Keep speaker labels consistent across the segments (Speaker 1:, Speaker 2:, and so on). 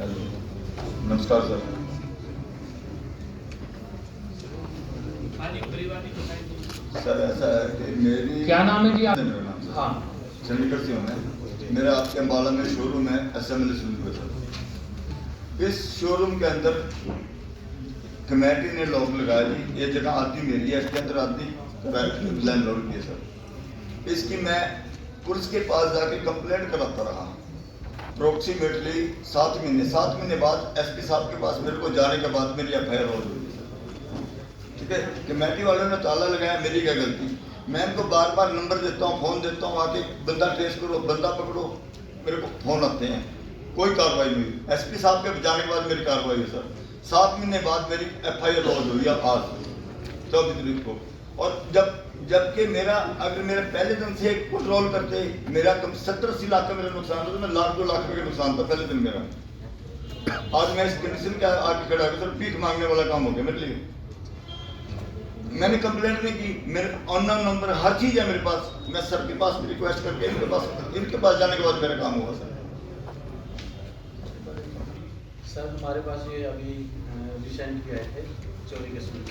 Speaker 1: नमस्कार sir. Sir ऐसा है कि मेरी
Speaker 2: क्या नाम है जी आप?
Speaker 1: मेरा नाम सर।
Speaker 2: हाँ,
Speaker 1: चंडीगढ़ से हूँ मैं। मेरा आपके अम्बाला में शोरूम है SML स्कूल में सर। इस शोरूम के अंदर कमेटी ने लॉक लगाया जी, ये जगह आती मेरी है, इसके अंदर आती लैंडलॉर्ड की है सर। इसकी मैं पुलिस के पास जाके कंप्लेंट कराता रहा अप्रोक्सीमेटली 7 महीने बाद SP साहब के पास मेरे को जाने के बाद मेरी FIR हो गई सर। ठीक है, कमेटी वालों ने ताला लगाया, मेरी क्या गलती। मैं इनको बार बार नंबर देता हूँ, फ़ोन देता हूँ, आके बंदा ट्रेस करो, बंदा पकड़ो, मेरे को फ़ोन आते हैं, कोई कार्रवाई नहीं हुई। SP साहब के जाने के बाद मेरी कार्रवाई है सर। 7 महीने बाद मेरी FIR लॉन्च हुई है आज 14 तारीख को। और जबकि मेरा अगर मेरे पहले दिन से कंट्रोल करते मेरा कम 70-80 लाख का मेरा नुकसान था, तो मैं लाख 2 लाख रुपये का नुकसान था पहले दिन मेरा। आज मैं इस कंडीशन के आगे खड़ा है सर, भीख मांगने वाला काम हो गया मेरे लिए। मैंने कंप्लेंट नहीं की, मेरे अननोन नंबर हर चीज़ है मेरे पास। मैं सर के पास रिक्वेस्ट करके इनके पास जाने के बाद मेरा काम हुआ सर।
Speaker 3: सर हमारे पास ये अभी रिसेंट किया है चोरी केस में,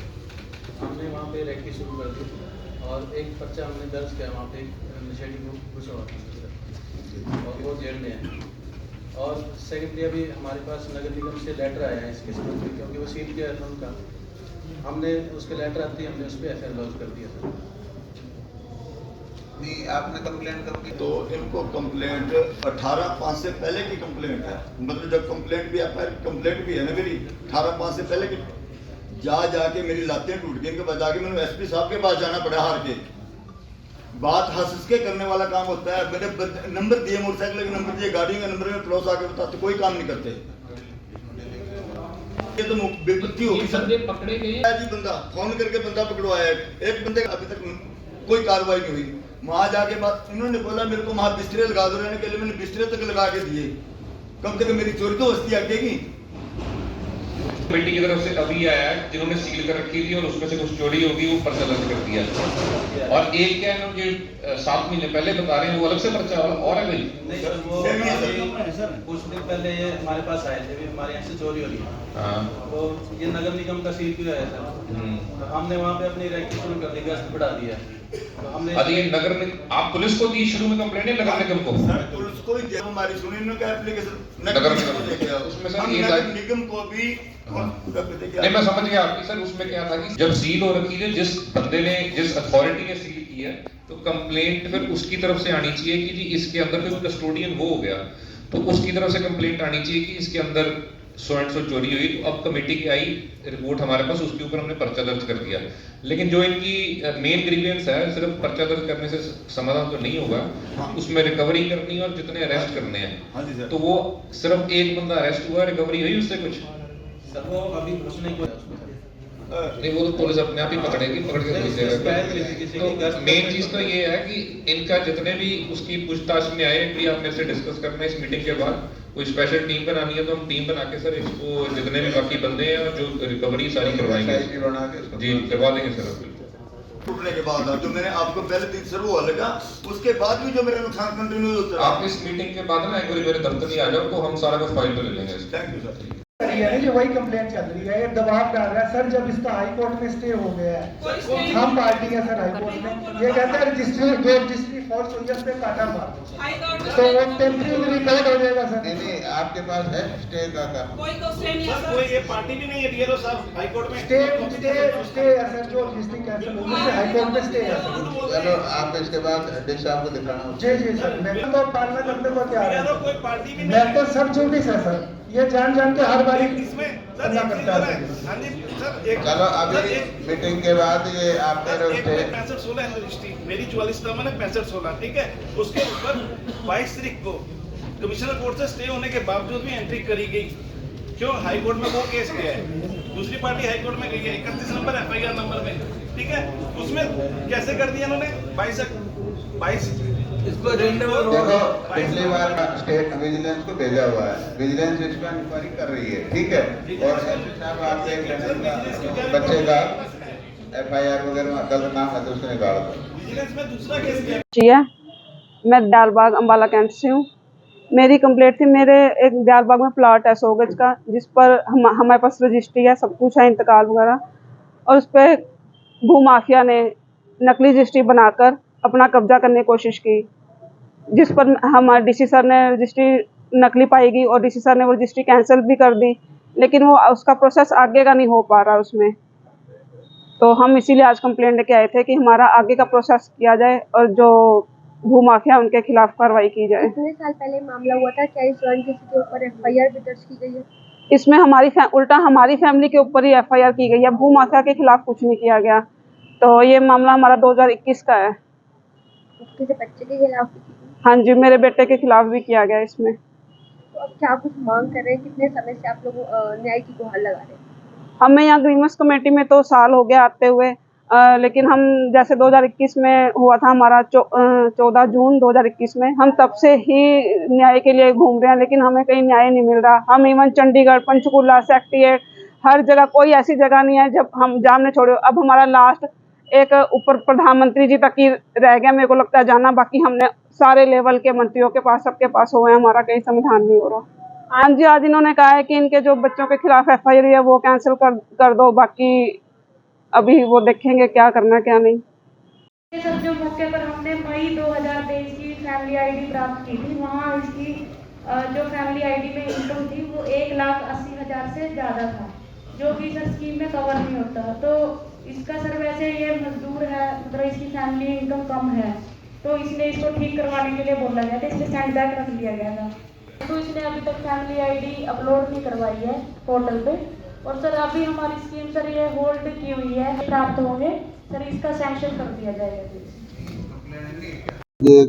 Speaker 3: हमने वहाँ पे रेकी शुरू कर दी और एक पर्चा हमने दर्ज किया वहाँ पे नशेड़ी को घुसा हुआ था सर, और वो जेल में है। और सेकेंडली अभी हमारे पास नगर निगम से लेटर आया है इस केस पर, क्योंकि वो सील किया था उनका, हमने उसके लेटर आते ही हमने उस पर FIR लॉन्च कर दिया सर।
Speaker 4: नहीं, आपने कंप्लेंट कब की?
Speaker 1: तो इनको कंप्लेंट 18/5 से पहले की कंप्लेंट है, मतलब जब कंप्लेंट भी FIR कंप्लेंट भी है ना मेरी 18/5 से पहले की। जाके मेरी लातें टूट गई, इनके बाद जाके मैंने SP साहब के पास जाना पड़ा हार के। बात हंस के करने वाला काम होता है। मेरे नंबर दिए, मोटरसाइकिल के नंबर दिए, गाड़ियों के नंबर में पड़ोस आके बताते, कोई काम नहीं करते। ये तो बेपत्ती होगी सर।
Speaker 2: बंदे पकड़े गए
Speaker 1: जी, बंदा फोन करके बंदा पकड़वाया, एक बंदे अभी तक कोई कार्रवाई नहीं हुई। वहां जाके बाद इन्होंने बोला मेरे को वहां बिस्तरे लगा दो, रहने के लिए मैंने बिस्तरे तक लगा के दिए। कम से कम मेरी चोरी तो हस्ती आकेगी।
Speaker 5: कमेटी की तरफ से अभी आया है जिन्होंने सील कर रखी थी और उसमें से कुछ चोरी होगी वो पर्चा दर्ज कर दिया। और एक क्या है जो 7 महीने पहले बता रहे हैं वो अलग से पर्चा और है भाई?
Speaker 3: नहीं सर, वो कुछ दिन पहले ये हमारे पास आए थे, हमारे यहाँ से चोरी हो रही है। तो ये नगर निगम का सील किया है सर, तो हमने वहाँ पे अपनी रेकी शुरू कर दी, गश्त बढ़ा दिया। तो हमने
Speaker 5: अरे नगर निगम आप पुलिस को दी शुरू में कंप्लेंट है नगर निगम को?
Speaker 1: सर पुलिस को ही हमारी सुनी, इन्होंने क्या एप्लीकेशन
Speaker 5: नगर निगम को देखा उसमें सर ये
Speaker 1: नगर निगम को भी
Speaker 5: नहीं, मैं समझ गया आपकी। सर उसमें क्या था कि जब सील हो रखी है, जिस बंदे ने जिस अथॉरिटी ने सील की है, तो कंप्लेंट फिर उसकी तरफ से आनी चाहिए कि जी इसके अंदर फिर कस्टोडियन वो हो गया, तो उसकी तरफ से कंप्लेंट आनी चाहिए कि इसके अंदर सो एंड सो चोरी हुई। तो अब कमेटी की आई रिपोर्ट हमारे पास, उसके ऊपर हमने पर्चा दर्ज कर दिया। लेकिन जो इनकी मेन ग्रीवियंस है, सिर्फ पर्चा दर्ज करने से समाधान तो नहीं होगा, उसमें रिकवरी करनी है और जितने अरेस्ट करने हैं। तो वो सिर्फ एक बंदा अरेस्ट हुआ, रिकवरी हुई उससे कुछ?
Speaker 3: सर वो अभी कुछ नहीं किया उसमें।
Speaker 5: नहीं, वो तो पुलिस अपने आप ही पकड़ेगी, पकड़ के भेज देगा। तो मेन चीज तो ये है कि इनका जितने भी उसकी पूछताछ में आए भी आप मेरे से डिस्कस करना है इस मीटिंग के बाद। कोई स्पेशल टीम बनानी है तो हम टीम बना के सर इसको जितने भी बाकी बंदे हैं जो रिकवरी सारी करवाएंगे जी, करवा देंगे सर।
Speaker 1: टूटने के बाद जो मैंने आपको पहले दिन शुरू हुआ लगा, उसके बाद भी जो मेरा नुकसान कंटिन्यू होता है।
Speaker 5: आप इस मीटिंग के बाद ना एक बार मेरे दफ्तर ही आ जाओ तो हम सारा कुछ फाइल पे ले लेंगे।
Speaker 1: Thank you sir.
Speaker 6: जो वही कंप्लेंट चल रही है, ये दबाव डाल रहा है सर। जब इसका हाई कोर्ट में स्टे हो गया है, हम पार्टी है सर हाई कोर्ट में, ये कहता है रजिस्ट्री फॉल्स हुई है, उस पे काटा मार दो तो वो टेम्परेरी रिकॉर्ड हो जाएगा सर।
Speaker 4: नहीं, आपके पास है स्टे का
Speaker 7: कोई तो स्टे नहीं है सर,
Speaker 8: कोई ये पार्टी भी नहीं है डीएलओ साहब हाई कोर्ट में।
Speaker 6: स्टे है सर, जो रजिस्ट्री कैंसिल हुई है हाई कोर्ट में स्टे है सर।
Speaker 4: चलो आप इसके बाद डिश आपको दिखाना।
Speaker 6: जी सर, मैं तो पालना करने को क्या है,
Speaker 8: कोई पार्टी भी
Speaker 6: मैं तो सब चूंकि सर ये जान के हर बारी
Speaker 8: इसमें
Speaker 6: करना करता है।
Speaker 8: हाँ जी सर, एक
Speaker 4: चलो अभी मीटिंग के बाद ये आपके
Speaker 8: 65-16 है रजिस्ट्री, मेरी 44 नंबर है 65-16, ठीक है। उसके ऊपर 22 तारीख को कमिश्नर कोर्ट से स्टे होने के बावजूद भी एंट्री करी गई। क्यों? हाई कोर्ट में वो केस गया है, दूसरी पार्टी हाई कोर्ट में गई है 31 नंबर FIR नंबर में, ठीक है। उसमें कैसे कर दिया इन्होंने 22
Speaker 4: इसको देखो पिछली बार स्टेट विजिलेंस को भेजा हुआ है, विजिलेंस इस पर इंक्वायरी कर रही है, ठीक है। और साहब आपके एक बच्चे का FIR वगैरह गलत नाम है तो उसको निकाल दो।
Speaker 8: विजिलेंस में दूसरा केस गया।
Speaker 9: मैं डालबाग अम्बाला कैंट से हूँ।
Speaker 2: मेरी कंप्लेंट थी, मेरे एक दयालबाग में प्लॉट है 100 गज का, जिस पर हमारे पास रजिस्ट्री है, सब कुछ है, इंतकाल वगैरह, और उस पर भूमाफिया ने नकली रजिस्ट्री बनाकर अपना कब्जा करने की कोशिश की, जिस पर हमारे डीसी सर ने रजिस्ट्री नकली पाएगी और डीसी सर ने वो रजिस्ट्री कैंसिल भी कर दी, लेकिन वो उसका प्रोसेस आगे का नहीं हो पा रहा उसमें। तो हम इसीलिए आज कंप्लेंट लेके आए थे कि हमारा आगे का प्रोसेस किया जाए और जो भूमाफिया उनके खिलाफ कार्रवाई की जाए।
Speaker 7: कितने साल पहले मामला हुआ था? क्या इस दौरान किसी के ऊपर एफआईआर भी दर्ज की गई है?
Speaker 2: इसमें उल्टा हमारी फैमिली के ऊपर ही एफआईआर की गई है, भूमाफिया के खिलाफ कुछ नहीं किया गया। तो ये मामला हमारा 2021 का है।
Speaker 7: किसी बच्चे के खिलाफ भी की गई?
Speaker 2: हाँ जी, मेरे बेटे के खिलाफ भी किया गया इसमें।
Speaker 7: तो अब क्या कुछ मांग कर रहे हैं? कितने समय से आप लोग न्याय की गुहार लगा रहे हैं?
Speaker 2: हमें यहाँ ग्रीमस कमेटी में तो साल हो गया आते हुए, लेकिन हम जैसे 2021 में हुआ था हमारा 14 जून 2021 में, हम तब से ही न्याय के लिए घूम रहे हैं, लेकिन हमें कहीं न्याय नहीं मिल रहा। हम इवन चंडीगढ़, पंचकूला, सेक्रेटेरिएट, हर जगह कोई ऐसी जगह नहीं है जब हम जामने छोड़े। अब हमारा लास्ट एक ऊपर प्रधानमंत्री जी तक ही रह गया, मेरे को लगता है जाना, बाकी हमने सारे लेवल के मंत्रियों के पास, सबके पास हुए, हमारा कहीं समाधान नहीं हो रहा। हाँ जी, आज इन्होंने कहा है कि इनके जो बच्चों के खिलाफ एफआईआर है वो कैंसिल कर दो, बाकी अभी वो देखेंगे क्या करना है क्या नहीं।
Speaker 9: ये सब जो मौके पर हमने मई 2023 की फैमिली आईडी प्राप्त की थी, वहाँ इसकी जो फैमिली आईडी में इनकम थी वो 1,80,000 से ज़्यादा था, जो कि सर स्कीम में कवर नहीं होता। तो इसका सर वैसे ये मजदूर है, मतलब इसकी फैमिली इनकम कम है, तो इसने इसको ठीक करवाने के लिए बोला गया था, इसलिए सेंड बैक रख दिया गया था। तो इसने अभी तक फैमिली आईडी अपलोड नहीं करवाई है पोर्टल पे, और सर अभी हमारी स्कीम सर ये होल्ड की हुई है, प्राप्त होंगे सर, इसका सैंक्शन कर दिया जाएगा।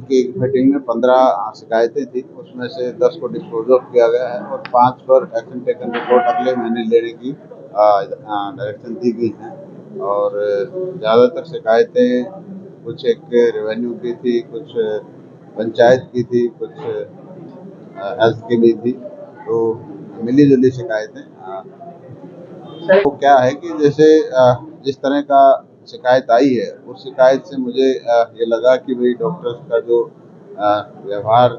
Speaker 4: की मीटिंग में 15 शिकायतें थी, उसमें से 10 को डिस्पोज ऑफ किया गया है और 5 पर एक्शन टेकन रिपोर्ट अगले महीने लेने की डायरेक्शन दी गई है। और ज़्यादातर शिकायतें कुछ एक रेवेन्यू की थी, कुछ पंचायत की थी, कुछ हेल्थ की भी थी, तो मिली जुली शिकायतें। तो क्या है कि जैसे जिस तरह का शिकायत आई है, उस शिकायत से मुझे ये लगा कि भाई डॉक्टर्स का जो व्यवहार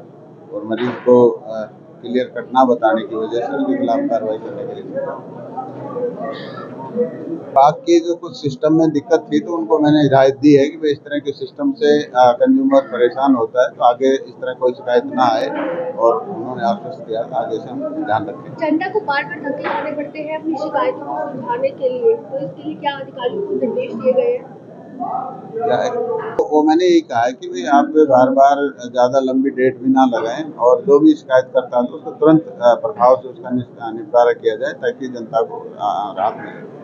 Speaker 4: और मरीज को क्लियर कट ना बताने की वजह से उनके खिलाफ कार्रवाई करने के लिए। बाकी जो कुछ सिस्टम में दिक्कत थी तो उनको मैंने हिदायत दी है कि भाई इस तरह के सिस्टम से कंज्यूमर परेशान होता है, तो आगे इस तरह कोई शिकायत ना आए, और उन्होंने आश्वस्त किया आगे से हम ध्यान रखें।
Speaker 7: जनता को बार बार धक्के खाने पड़ते हैं अपनी शिकायतों को सुलझाने के लिए, तो इसके लिए क्या अधिकारियों को निर्देश दिए गए हैं?
Speaker 4: तो वो मैंने यही कहा है कि भाई आप बार बार ज़्यादा लंबी डेट भी ना लगाएं, और जो भी शिकायत करता है तो उसको तुरंत प्रभाव से उसका निपटारा किया जाए, ताकि जनता को राहत मिले।